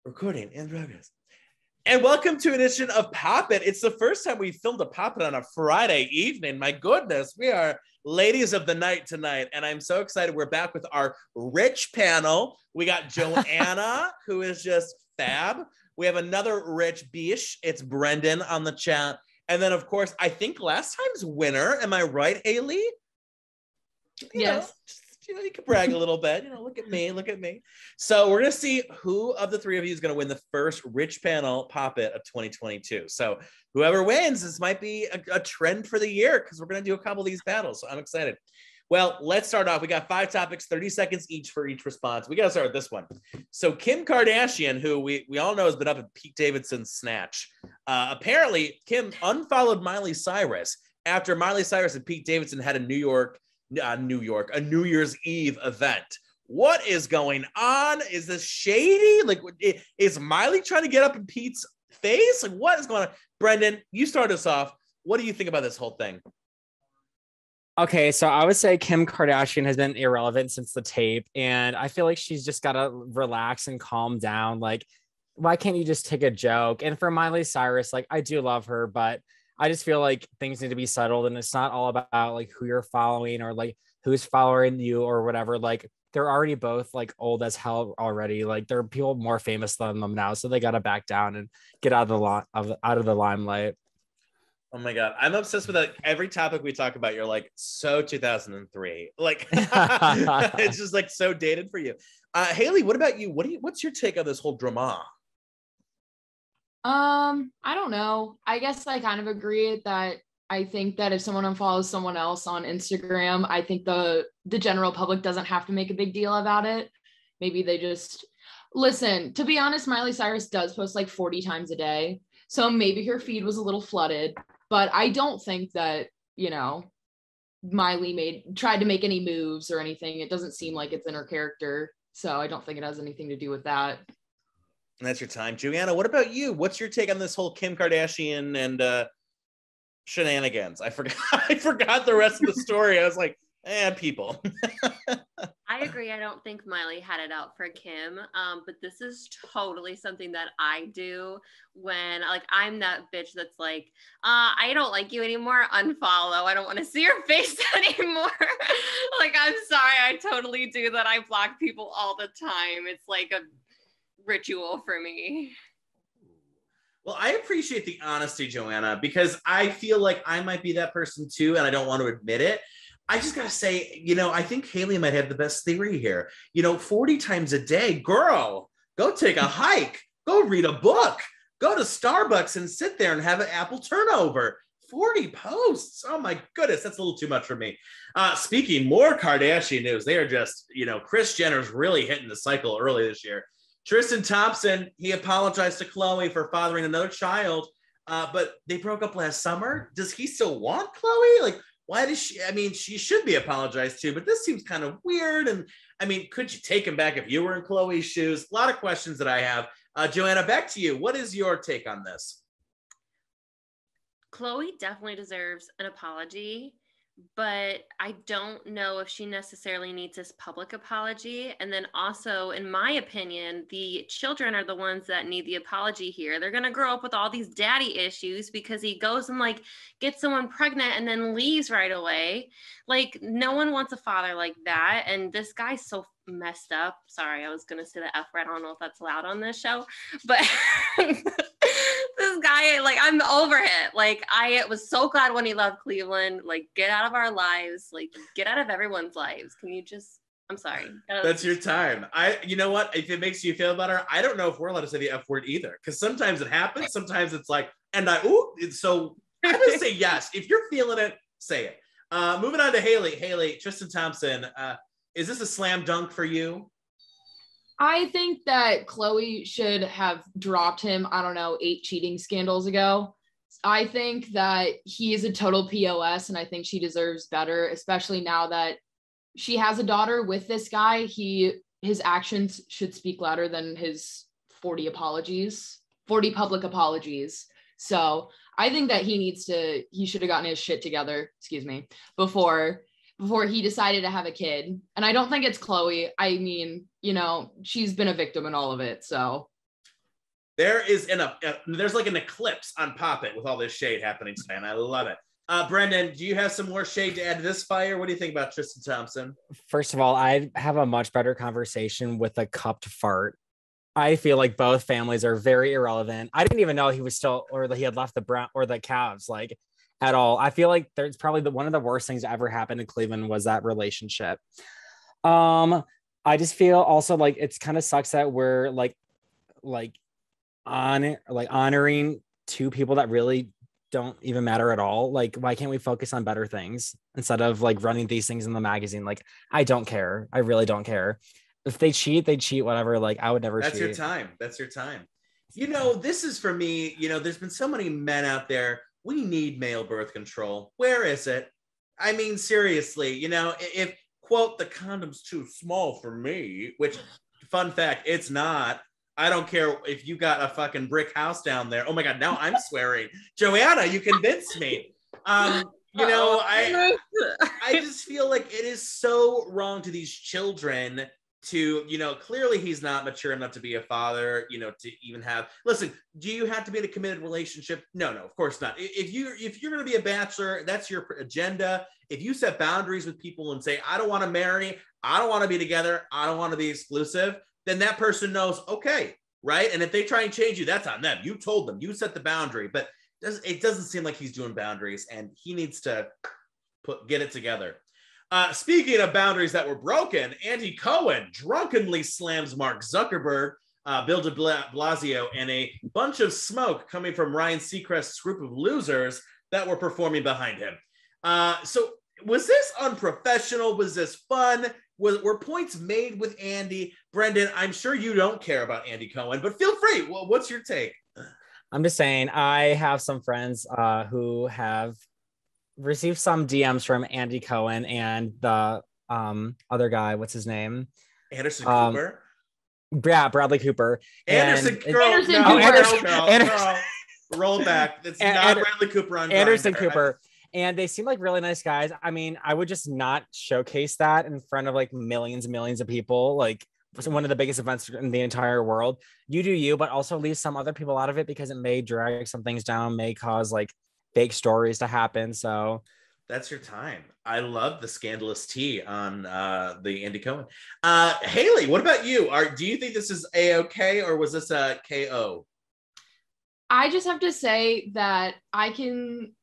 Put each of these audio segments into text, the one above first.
Recording in progress. And welcome to an edition of Pop It. It's the first time we filmed a Pop It on a Friday evening. My goodness, we are ladies of the night tonight. And I'm so excited. We're back with our rich panel. We got Joanna, who is just fab. We have another rich bish. It's Brendan on the chat. And then, of course, I think last time's winner. Am I right, Haley? Yes. You can brag a little bit. Look at me. So we're going to see who of the three of you is going to win the first Rich Panel Pop It of 2022. So whoever wins, this might be a trend for the year because we're going to do a couple of these battles. So I'm excited. Well, let's start off. We got 5 topics, 30 seconds each for each response. We got to start with this one. So Kim Kardashian, who we all know has been up at Pete Davidson's snatch. Apparently, Kim unfollowed Miley Cyrus after Miley Cyrus and Pete Davidson had a New Year's Eve event. What is going on? Is this shady? Like, is Miley trying to get up in Pete's face? Like, what is going on? Brendan, you start us off. What do you think about this whole thing? Okay, so I would say Kim Kardashian has been irrelevant since the tape, and I feel like she's just got to relax and calm down. Like, why can't you just take a joke? And for Miley Cyrus, like, I do love her, but I just feel like things need to be settled, and it's not all about like who you're following or like who's following you or whatever. Like, they're already both like old as hell already. Like, there are people more famous than them now, so they got to back down and get out of the limelight. Oh my God. I'm obsessed with that. Every topic we talk about, you're like, so 2003. Like, it's just like so dated for you. Haley, what about you? What's your take on this whole drama? I don't know. I guess I kind of agree that I think that if someone unfollows someone else on Instagram, I think the general public doesn't have to make a big deal about it. Maybe they just listen. To be honest, Miley Cyrus does post like 40 times a day. So maybe her feed was a little flooded. But I don't think that, Miley tried to make any moves or anything. It doesn't seem like it's in her character. So I don't think it has anything to do with that. And that's your time. Joanna, what about you? What's your take on this whole Kim Kardashian and shenanigans? I forgot the rest of the story. I was like, people. I agree. I don't think Miley had it out for Kim, but this is totally something that I do when I'm that bitch that's like, I don't like you anymore, unfollow. I don't want to see your face anymore. I'm sorry, I totally do that. I block people all the time. It's like a ritual for me. Well, I appreciate the honesty, Joanna, because I feel like I might be that person too, and I don't want to admit it. I just got to say, I think Haley might have the best theory here. 40 times a day, girl, go take a hike, go read a book, go to Starbucks and sit there and have an apple turnover. 40 posts. Oh my goodness, that's a little too much for me. Speaking more Kardashian news, they are just, Kris Jenner's really hitting the cycle early this year. Tristan Thompson, he apologized to Khloe for fathering another child, but they broke up last summer. Does he still want Khloe? Why does she? I mean, she should be apologized to, but this seems kind of weird. And I mean, could you take him back if you were in Khloe's shoes? A lot of questions that I have. Joanna, back to you. What is your take on this? Khloe definitely deserves an apology, but I don't know if she necessarily needs this public apology. And then also, in my opinion, the children are the ones that need the apology here. They're going to grow up with all these daddy issues because he goes and gets someone pregnant and then leaves right away. No one wants a father like that. And this guy's so messed up. Sorry, I was going to say the F word. I don't know if that's allowed on this show, but this guy, I'm over it. I was so glad when he left Cleveland. Get out of our lives. Get out of everyone's lives. Can you just, I'm sorry. That's your time. You know what? If it makes you feel better, I don't know if we're allowed to say the F word either. Because sometimes it happens. Sometimes it's so I'm going to say yes. If you're feeling it, say it. Moving on to Haley. Haley, Tristan Thompson, is this a slam dunk for you? I think that Khloe should have dropped him, 8 cheating scandals ago. I think that he is a total POS, and I think she deserves better, especially now that she has a daughter with this guy. His actions should speak louder than his 40 public apologies. So I think that he should have gotten his shit together, before he decided to have a kid. And I don't think it's Khloe. I mean, she's been a victim in all of it. So There's like an eclipse on Pop It with all this shade happening today, and I love it. Brendan, do you have some more shade to add to this fire? What do you think about Tristan Thompson? First of all, I have a much better conversation with a cupped fart. I feel like both families are very irrelevant. I didn't even know he was still, or that he had left the Brown or the Cavs, like, at all. I feel like there's probably one of the worst things that ever happened in Cleveland was that relationship. I just feel also like it's kind of sucks that we're honoring two people that really don't even matter at all. Like, why can't we focus on better things instead of like running these things in the magazine? Like, I don't care. I really don't care. If they cheat, they cheat, whatever. Like, I would never cheat. That's your time. This is for me, there's been so many men out there. We need male birth control. Where is it? I mean, seriously, if, quote, the condom's too small for me, which, fun fact, it's not. I don't care if you got a fucking brick house down there. Oh my God, now I'm swearing. Joanna, you convinced me. I just feel like it is so wrong to these children to, clearly he's not mature enough to be a father, to even have, listen, do you have to be in a committed relationship? No, of course not. If you're going to be a bachelor, that's your agenda. If you set boundaries with people and say, I don't want to marry, I don't want to be together, I don't want to be exclusive, then that person knows, okay, right? And if they try and change you, that's on them. You told them, you set the boundary, but it doesn't seem like he's doing boundaries, and he needs to get it together. Speaking of boundaries that were broken, Andy Cohen drunkenly slams Mark Zuckerberg, Bill de Blasio, and a bunch of smoke coming from Ryan Seacrest's group of losers that were performing behind him. So was this unprofessional? Was this fun? Were points made with Andy? Brendan, I'm sure you don't care about Andy Cohen, but feel free. Well, what's your take? I'm just saying, I have some friends who have received some DMs from Andy Cohen and the other guy. What's his name? Anderson Cooper. Yeah, Bradley Cooper. Anderson Cooper. Roll back. It's not Bradley Cooper on Anderson Grindr. Cooper. And they seem like really nice guys. I mean, I would just not showcase that in front of like millions and millions of people. Like, one of the biggest events in the entire world. You do you, but also leave some other people out of it because it may drag some things down, may cause like fake stories to happen. So that's your time. I love the scandalous tea on the Andy Cohen. Haley, what about you? Do you think this is A-okay or was this a KO? I just have to say that I can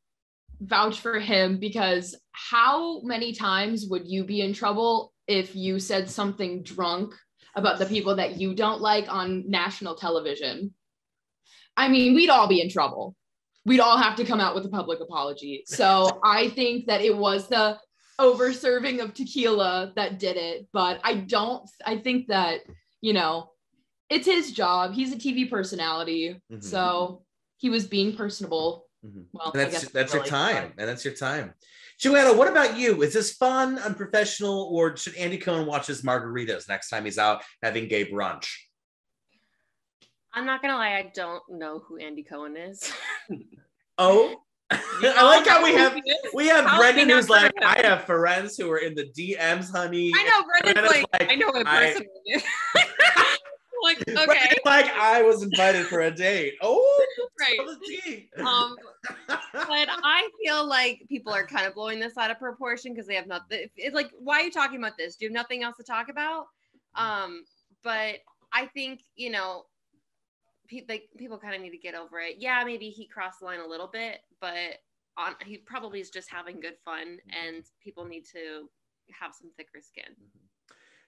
vouch for him, because how many times would you be in trouble if you said something drunk about the people that you don't like on national television? I mean, we'd all be in trouble. We'd all have to come out with a public apology. So I think that it was the over-serving of tequila that did it. But I think that, it's his job. He's a TV personality. Mm-hmm. So he was being personable. Mm-hmm. Well, that's your time. And that's your time. Joanna, what about you? Is this fun, unprofessional, or should Andy Cohen watch his margaritas next time he's out having gay brunch? I'm not gonna lie, I don't know who Andy Cohen is. Oh, I like how we have Brendan who's like, I have friends who are in the DMs, honey. I know Brendan's like, I know him personally. Like, okay. Like, I was invited for a date. Oh, right. But I feel like people are kind of blowing this out of proportion because they have nothing. It's like, why are you talking about this? Do you have nothing else to talk about? But I think, people kind of need to get over it. Yeah, maybe he crossed the line a little bit, but he probably is just having good fun, and people need to have some thicker skin.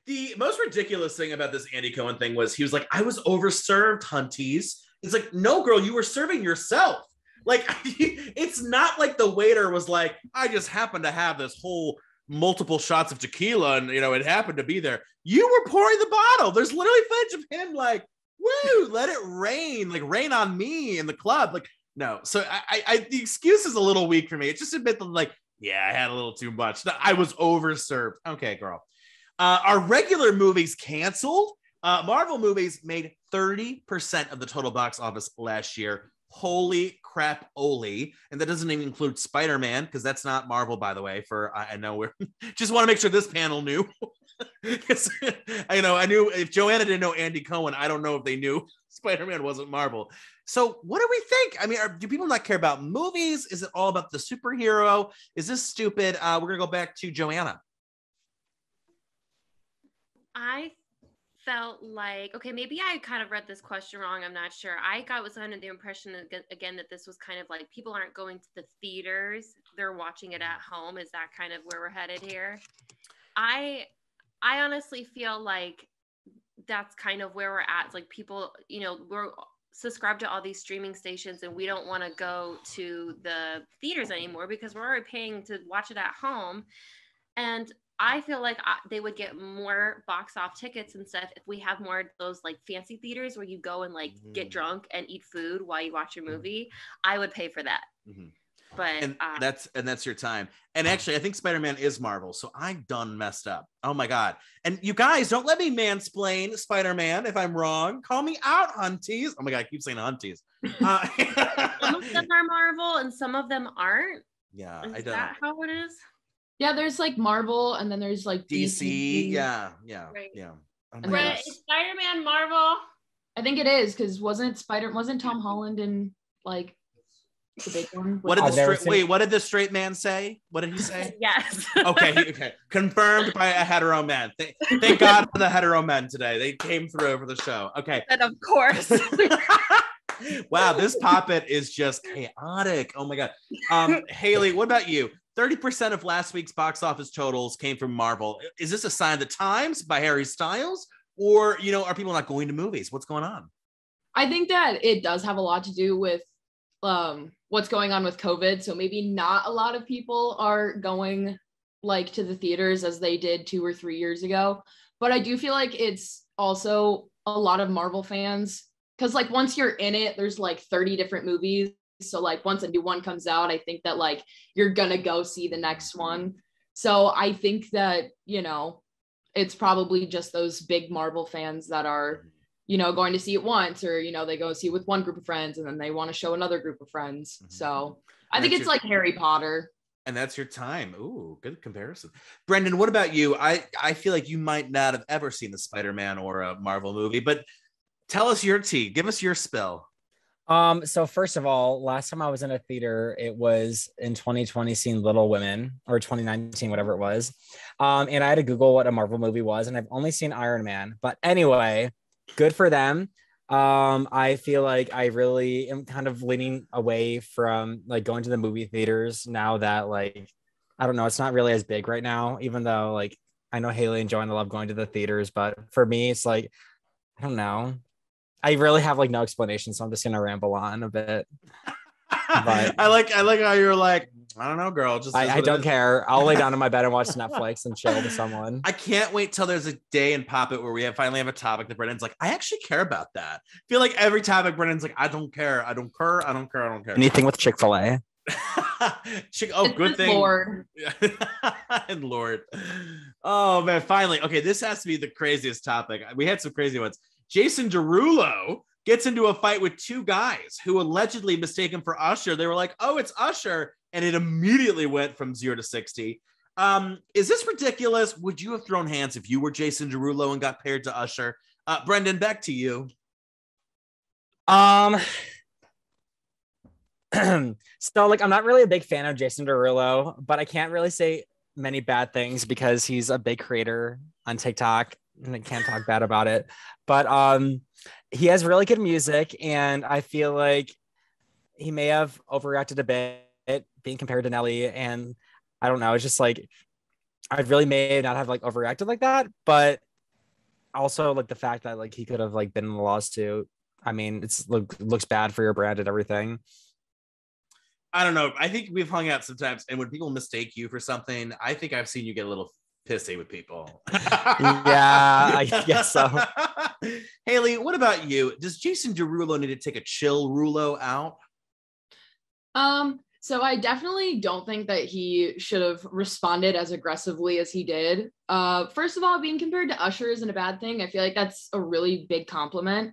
The most ridiculous thing about this Andy Cohen thing was he was like, I was overserved, hunties. It's like, no, girl, you were serving yourself. Like, it's not like the waiter was like, I just happened to have this whole multiple shots of tequila and, it happened to be there. You were pouring the bottle. There's literally footage of him like, woo, let it rain, like rain on me in the club. Like, no. So I the excuse is a little weak for me. It's just admit that, like, yeah, I had a little too much. I was overserved. Okay, girl. Are regular movies canceled? Marvel movies made 30% of the total box office last year. Holy crap, Oli. And that doesn't even include Spider-Man, because that's not Marvel, by the way. I know we're just want to make sure this panel knew. Because I knew if Joanna didn't know Andy Cohen, I don't know if they knew Spider-Man wasn't Marvel. So what do we think? I mean, do people not care about movies? Is it all about the superhero? Is this stupid? We're gonna go back to Joanna. I felt like, okay, maybe I kind of read this question wrong. I'm not sure. Was under the impression that, again, that this was kind of like people aren't going to the theaters. They're watching it at home. Is that kind of where we're headed here? I honestly feel like that's kind of where we're at. It's like people, we're subscribed to all these streaming stations and we don't want to go to the theaters anymore because we're already paying to watch it at home. And I feel like they would get more box off tickets and stuff if we have more of those like fancy theaters where you go and like get drunk and eat food while you watch your movie. I would pay for that. Mm-hmm. But that's your time. And actually, I think Spider-Man is Marvel, so I done messed up. Oh my God. And you guys, don't let me mansplain Spider-Man if I'm wrong. Call me out, hunties. Oh my God, I keep saying hunties. Some of them are Marvel and some of them aren't. Yeah, I don't. Is that how it is? Yeah, there's like Marvel and then there's like DC. Yeah. Right. Yeah. Oh but is Spider-Man Marvel? I think it is because wasn't Tom Holland in like the big one? What did the straight man say? What did he say? Yes. Okay. Confirmed by a hetero man. Thank God for the hetero men today. They came through for the show. Okay. And of course. Wow, this poppet is just chaotic. Oh my God. Haley, what about you? 30% of last week's box office totals came from Marvel. Is this a sign of the times by Harry Styles? Or, are people not going to movies? What's going on? I think that it does have a lot to do with what's going on with COVID. So maybe not a lot of people are going like to the theaters as they did 2 or 3 years ago. But I do feel like it's also a lot of Marvel fans because like once you're in it, there's like 30 different movies. So like once a new one comes out, I think that like you're going to go see the next one. So I think that, it's probably just those big Marvel fans that are going to see it once or, they go see it with one group of friends and then they want to show another group of friends. Mm-hmm. So I think it's like Harry Potter. And that's your time. Ooh, good comparison. Brendan, what about you? I feel like you might not have ever seen a Spider-Man or a Marvel movie, but tell us your tea. Give us your spill. So first of all, last time I was in a theater, it was in 2020 seeing Little Women or 2019, whatever it was. And I had to Google what a Marvel movie was, and I've only seen Iron Man. But anyway, good for them. I feel like I really am kind of leaning away from like going to the movie theaters now that like, I don't know, it's not really as big right now, even though like I know Haley and Joanna love going to the theaters, but for me, it's like, I don't know. I really have like no explanation, so I'm just gonna ramble on a bit. But I like how you're like, I don't know, girl. Just I don't care. I'll lay down in my bed and watch Netflix and chill with someone. I can't wait till there's a day in Pop It where we finally have a topic that Brendan's like, I actually care about that. I feel like every topic Brendan's like, I don't care. Anything with Chick-fil-A. Good thing. Lord. And Lord. Oh man, finally. Okay, this has to be the craziest topic. We had some crazy ones. Jason Derulo gets into a fight with 2 guys who allegedly mistake him for Usher. They were like, oh, it's Usher. And it immediately went from 0 to 60. Is this ridiculous? Would you have thrown hands if you were Jason Derulo and got paired to Usher? Brendan, back to you. So like, I'm not really a big fan of Jason Derulo, but I can't really say many bad things because he's a big creator on TikTok and I can't talk bad about it. But he has really good music, and I feel like he may have overreacted a bit being compared to Nelly. And I don't know, it's just like I really may not have like overreacted like that, but also like the fact that like he could have like been in the lawsuit. I mean, it's looks bad for your brand and everything. I don't know. I think we've hung out sometimes, and when people mistake you for something, I think I've seen you get a little pissy with people. Yeah, I guess so. Haley, what about you? Does Jason Derulo need to take a chill Rulo out? So I definitely don't think that he should have responded as aggressively as he did. First of all, being compared to Usher isn't a bad thing. I feel like that's a really big compliment.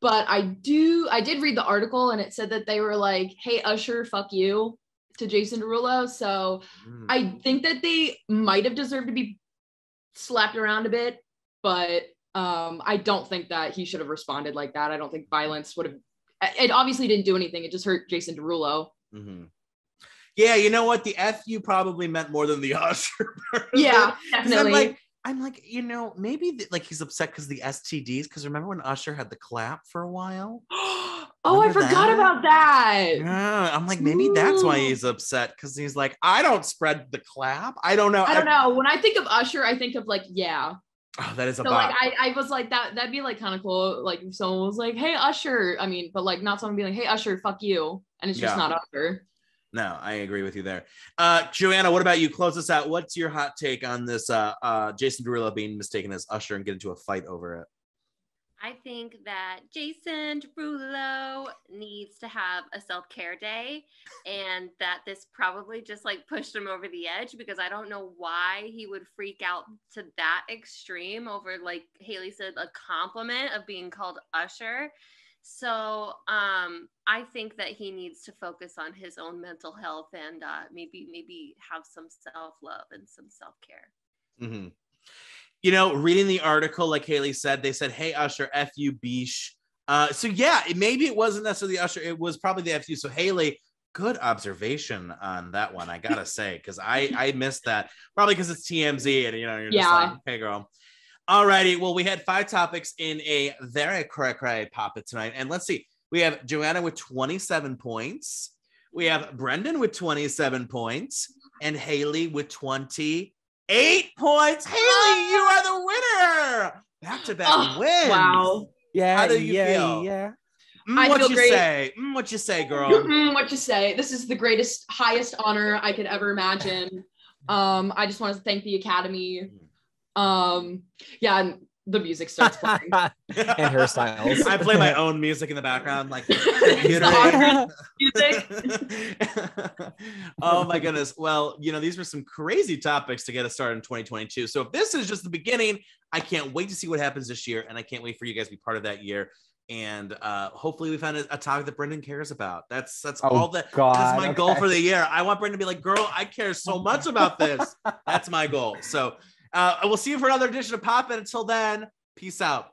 But I did read the article, and it said that they were like, hey, Usher, fuck you, to Jason Derulo. So I think that they might have deserved to be slapped around a bit, but I don't think that he should have responded like that. I don't think violence would have. It obviously didn't do anything. It just hurt Jason Derulo. Mm-hmm. Yeah, you know what? The FU probably meant more than the Usher. Yeah, definitely. I'm like, you know, maybe like he's upset because the STDs. Because remember when Usher had the clap for a while? Oh, I forgot about that. Yeah, I'm like, maybe that's why he's upset, because he's like, I don't spread the clap. I don't know. I don't know. When I think of Usher, I think of like, yeah. Oh, that is a so like I was like that'd be like kind of cool. Like if someone was like, hey Usher, I mean, but like not someone being like, hey Usher, fuck you. And it's just not Usher. No, I agree with you there. Joanna, what about you? Close us out. What's your hot take on this Jason Derulo being mistaken as Usher and get into a fight over it? I think that Jason Derulo needs to have a self-care day, and that this probably just like pushed him over the edge, because I don't know why he would freak out to that extreme over, like Haley said, a compliment of being called Usher. So I think that he needs to focus on his own mental health and maybe have some self-love and some self-care. Mm-hmm. You know, reading the article, like Haley said, they said, hey, Usher, F-U, beesh. So yeah, maybe it wasn't necessarily Usher. It was probably the F-U. So Haley, good observation on that one, I gotta say, because I missed that. Probably because it's TMZ and, you know, you're just like, hey, girl. All righty. Well, we had 5 topics in a very cray poppet tonight. And let's see. We have Joanna with 27 points. We have Brendan with 27 points. And Haley with 28 points. Haley, you are the winner. Back-to-back wins. Wow. Yeah. How do you feel? Yeah. I feel great. Say? What you say, girl? What you say? This is the greatest, highest honor I could ever imagine. I just want to thank the Academy. Yeah, the music starts playing. And hairstyles. I play my own music in the background, like music. Oh my goodness. Well, you know, these were some crazy topics to get us started in 2022. So if this is just the beginning, I can't wait to see what happens this year, and I can't wait for you guys to be part of that year. And hopefully we found a topic that Brendan cares about. That's all that. That's my goal for the year. I want Brendan to be like, girl, I care so much about this. That's my goal. So we'll see you for another edition of Pop. And until then, peace out.